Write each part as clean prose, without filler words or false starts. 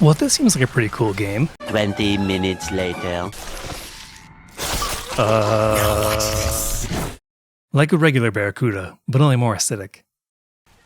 Well, this seems like a pretty cool game. 20 minutes later. Like a regular Barracuda, but only more acidic.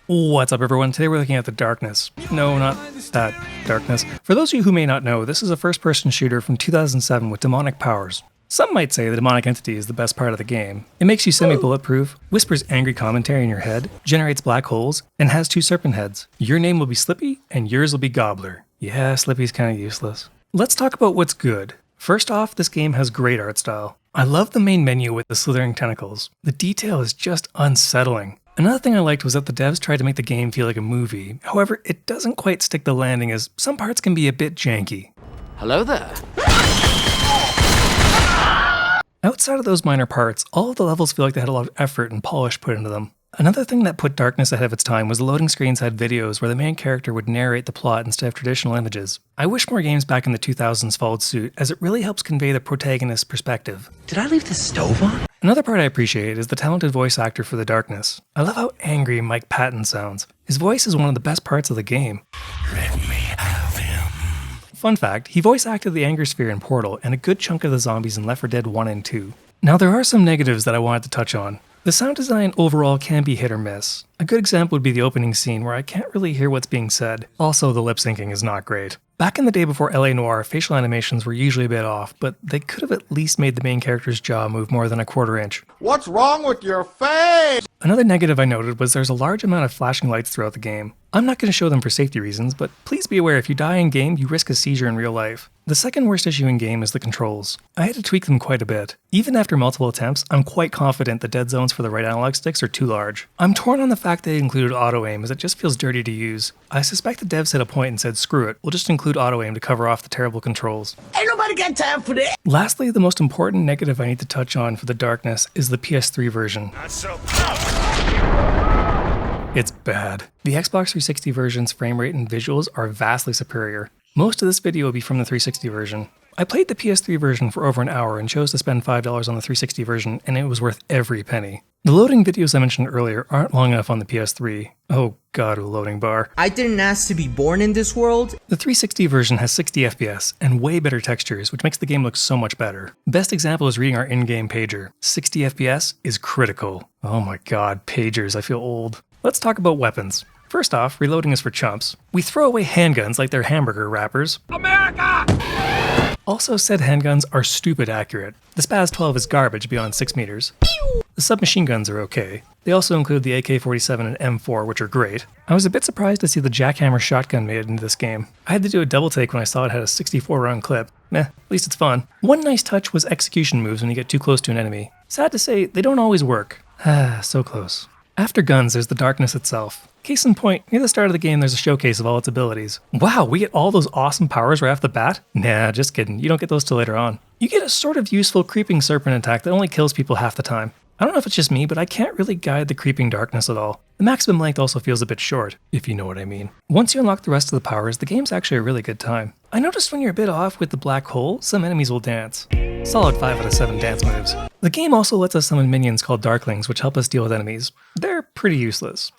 What's up everyone? Today we're looking at the Darkness. No, not that Darkness. For those of you who may not know, this is a first-person shooter from 2007 with demonic powers. Some might say the demonic entity is the best part of the game. It makes you semi-bulletproof, whispers angry commentary in your head, generates black holes, and has 2 serpent heads. Your name will be Slippy, and yours will be Gobbler. Yeah, Slippy's kinda useless. Let's talk about what's good. First off, this game has great art style. I love the main menu with the slithering tentacles. The detail is just unsettling. Another thing I liked was that the devs tried to make the game feel like a movie. However, it doesn't quite stick the landing as some parts can be a bit janky. Hello there. Outside of those minor parts, all of the levels feel like they had a lot of effort and polish put into them. Another thing that put Darkness ahead of its time was the loading screens had videos where the main character would narrate the plot instead of traditional images. I wish more games back in the 2000s followed suit, as it really helps convey the protagonist's perspective. Did I leave the stove on? Another part I appreciate is the talented voice actor for the Darkness. I love how angry Mike Patton sounds. His voice is one of the best parts of the game. Let me have him. Fun fact, he voice acted the Anger Sphere in Portal and a good chunk of the zombies in Left 4 Dead 1 and 2. Now there are some negatives that I wanted to touch on. The sound design overall can be hit or miss. A good example would be the opening scene where I can't really hear what's being said. Also, the lip syncing is not great. Back in the day before LA Noire, facial animations were usually a bit off, but they could have at least made the main character's jaw move more than a quarter inch. What's wrong with your face? Another negative I noted was there's a large amount of flashing lights throughout the game. I'm not going to show them for safety reasons, but please be aware if you die in game, you risk a seizure in real life. The second worst issue in game is the controls. I had to tweak them quite a bit. Even after multiple attempts, I'm quite confident the dead zones for the right analog sticks are too large. I'm torn on the fact they included auto-aim as it just feels dirty to use. I suspect the devs hit a point and said screw it, we'll just include auto-aim to cover off the terrible controls. Ain't nobody got time for that. Lastly, the most important negative I need to touch on for the Darkness is the PS3 version. Not so. It's bad. The Xbox 360 version's frame rate and visuals are vastly superior. Most of this video will be from the 360 version. I played the PS3 version for over an hour and chose to spend $5 on the 360 version, and it was worth every penny. The loading videos I mentioned earlier aren't long enough on the PS3. Oh god, a loading bar. I didn't ask to be born in this world. The 360 version has 60 FPS and way better textures, which makes the game look so much better. Best example is reading our in-game pager. 60 FPS is critical. Oh my god, pagers, I feel old. Let's talk about weapons. First off, reloading is for chumps. We throw away handguns like they're hamburger wrappers. America! Also, said handguns are stupid accurate. The Spaz 12 is garbage beyond 6 meters. The submachine guns are okay. They also include the AK-47 and M4, which are great. I was a bit surprised to see the jackhammer shotgun made it into this game. I had to do a double take when I saw it had a 64-round clip. Meh, at least it's fun. One nice touch was execution moves when you get too close to an enemy. Sad to say, they don't always work. Ah, so close. After guns, there's the Darkness itself. Case in point, near the start of the game there's a showcase of all its abilities. Wow, we get all those awesome powers right off the bat? Nah, just kidding, you don't get those till later on. You get a sort of useful creeping serpent attack that only kills people half the time. I don't know if it's just me, but I can't really guide the creeping Darkness at all. The maximum length also feels a bit short, if you know what I mean. Once you unlock the rest of the powers, the game's actually a really good time. I noticed when you're a bit off with the black hole, some enemies will dance. Solid 5 out of 7 dance moves. The game also lets us summon minions called Darklings, which help us deal with enemies. They're pretty useless.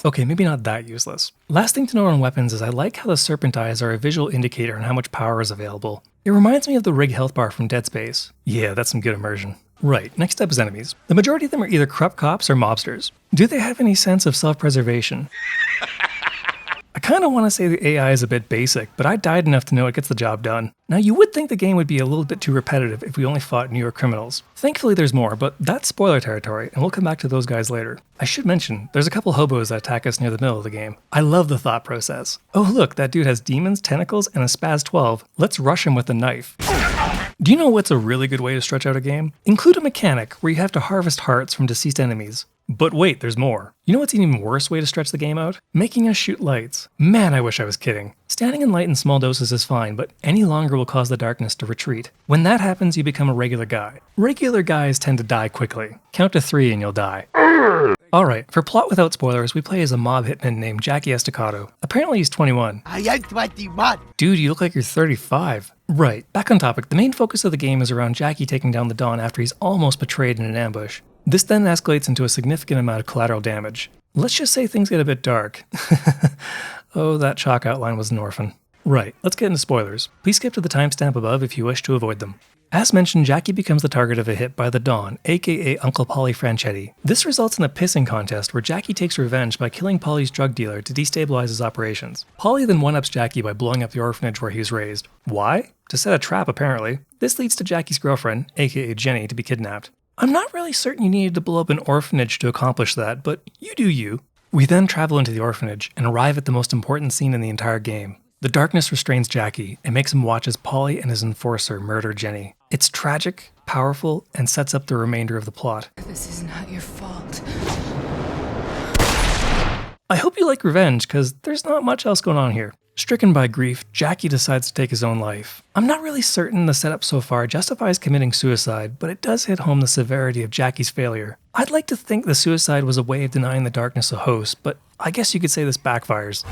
Okay, maybe not that useless. Last thing to note on weapons is I like how the serpent eyes are a visual indicator on how much power is available. It reminds me of the rig health bar from Dead Space. Yeah, that's some good immersion. Right, next up is enemies. The majority of them are either corrupt cops or mobsters. Do they have any sense of self-preservation? I kinda wanna say the AI is a bit basic, but I died enough to know it gets the job done. Now you would think the game would be a little bit too repetitive if we only fought New York criminals. Thankfully there's more, but that's spoiler territory, and we'll come back to those guys later. I should mention, there's a couple hobos that attack us near the middle of the game. I love the thought process. Oh look, that dude has demons, tentacles, and a Spaz 12. Let's rush him with a knife. Do you know what's a really good way to stretch out a game? Include a mechanic where you have to harvest hearts from deceased enemies. But wait, there's more. You know what's an even worse way to stretch the game out? Making us shoot lights. Man, I wish I was kidding. Standing in light in small doses is fine, but any longer will cause the Darkness to retreat. When that happens, you become a regular guy. Regular guys tend to die quickly. Count to 3 and you'll die. Alright, for plot without spoilers, we play as a mob hitman named Jackie Estacado. Apparently he's 21. I am 21. Dude, you look like you're 35. Right, back on topic, the main focus of the game is around Jackie taking down the Don after he's almost betrayed in an ambush. This then escalates into a significant amount of collateral damage. Let's just say things get a bit dark. Oh, that chalk outline was an orphan. Right, let's get into spoilers. Please skip to the timestamp above if you wish to avoid them. As mentioned, Jackie becomes the target of a hit by the Don, aka Uncle Polly Franchetti. This results in a pissing contest where Jackie takes revenge by killing Polly's drug dealer to destabilize his operations. Polly then one-ups Jackie by blowing up the orphanage where he was raised. Why? To set a trap, apparently. This leads to Jackie's girlfriend, aka Jenny, to be kidnapped. I'm not really certain you needed to blow up an orphanage to accomplish that, but you do you. We then travel into the orphanage and arrive at the most important scene in the entire game. The darkness restrains Jackie and makes him watch as Polly and his enforcer murder Jenny. It's tragic, powerful, and sets up the remainder of the plot. This is not your fault. I hope you like revenge, because there's not much else going on here. Stricken by grief, Jackie decides to take his own life. I'm not really certain the setup so far justifies committing suicide, but it does hit home the severity of Jackie's failure. I'd like to think the suicide was a way of denying the darkness a host, but I guess you could say this backfires.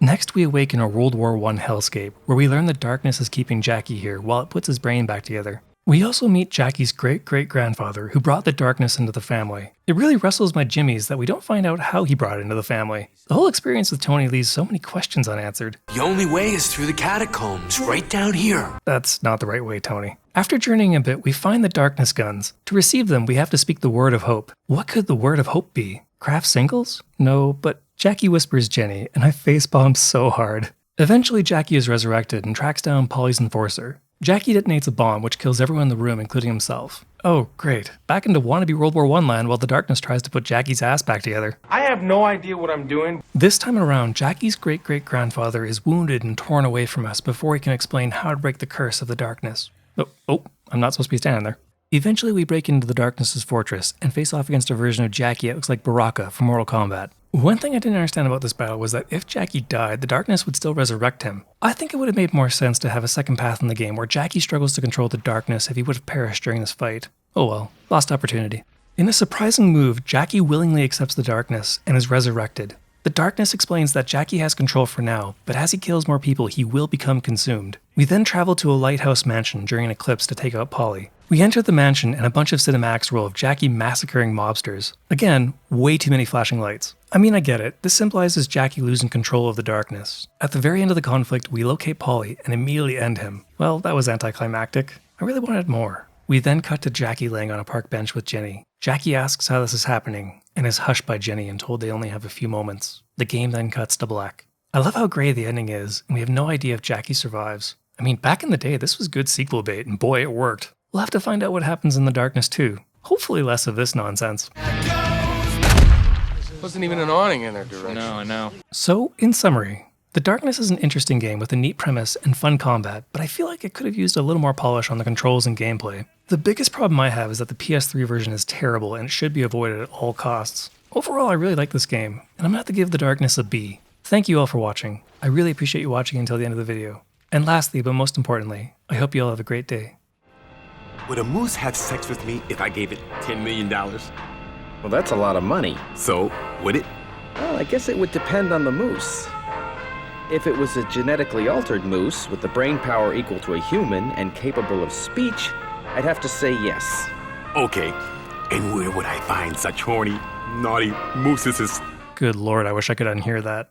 Next, we awaken a World War I hellscape, where we learn the darkness is keeping Jackie here while it puts his brain back together. We also meet Jackie's great-great-grandfather who brought the darkness into the family. It really wrestles my jimmies that we don't find out how he brought it into the family. The whole experience with Tony leaves so many questions unanswered. The only way is through the catacombs, right down here. That's not the right way, Tony. After journeying a bit, we find the darkness guns. To receive them, we have to speak the word of hope. What could the word of hope be? Craft singles? No, but Jackie whispers Jenny, and I facepalm so hard. Eventually, Jackie is resurrected and tracks down Polly's enforcer. Jackie detonates a bomb which kills everyone in the room, including himself. Oh, great. Back into wannabe World War I land while the darkness tries to put Jackie's ass back together. I have no idea what I'm doing. This time around, Jackie's great-great-grandfather is wounded and torn away from us before he can explain how to break the curse of the darkness. Oh, I'm not supposed to be standing there. Eventually, we break into the Darkness's fortress and face off against a version of Jackie that looks like Baraka from Mortal Kombat. One thing I didn't understand about this battle was that if Jackie died, the Darkness would still resurrect him. I think it would have made more sense to have a second path in the game where Jackie struggles to control the Darkness if he would have perished during this fight. Oh well, lost opportunity. In a surprising move, Jackie willingly accepts the Darkness and is resurrected. The Darkness explains that Jackie has control for now, but as he kills more people, he will become consumed. We then travel to a lighthouse mansion during an eclipse to take out Polly. We enter the mansion and a bunch of cinematics roll of Jackie massacring mobsters. Again, way too many flashing lights. I mean, I get it. This symbolizes Jackie losing control of the darkness. At the very end of the conflict, we locate Polly and immediately end him. Well, that was anticlimactic. I really wanted more. We then cut to Jackie laying on a park bench with Jenny. Jackie asks how this is happening and is hushed by Jenny and told they only have a few moments. The game then cuts to black. I love how gray the ending is, and we have no idea if Jackie survives. I mean, back in the day, this was good sequel bait, and boy, it worked. We'll have to find out what happens in the darkness too. Hopefully less of this nonsense. Wasn't even an awning in their direction. No, I know. So, in summary, The Darkness is an interesting game with a neat premise and fun combat, but I feel like it could have used a little more polish on the controls and gameplay. The biggest problem I have is that the PS3 version is terrible and it should be avoided at all costs. Overall, I really like this game, and I'm gonna have to give The Darkness a B. Thank you all for watching. I really appreciate you watching until the end of the video. And lastly, but most importantly, I hope you all have a great day. Would a moose have sex with me if I gave it $10 million? Well, that's a lot of money. So, would it? Well, I guess it would depend on the moose. If it was a genetically altered moose with the brain power equal to a human and capable of speech, I'd have to say yes. Okay, and where would I find such horny, naughty mooses? Good lord, I wish I could unhear that.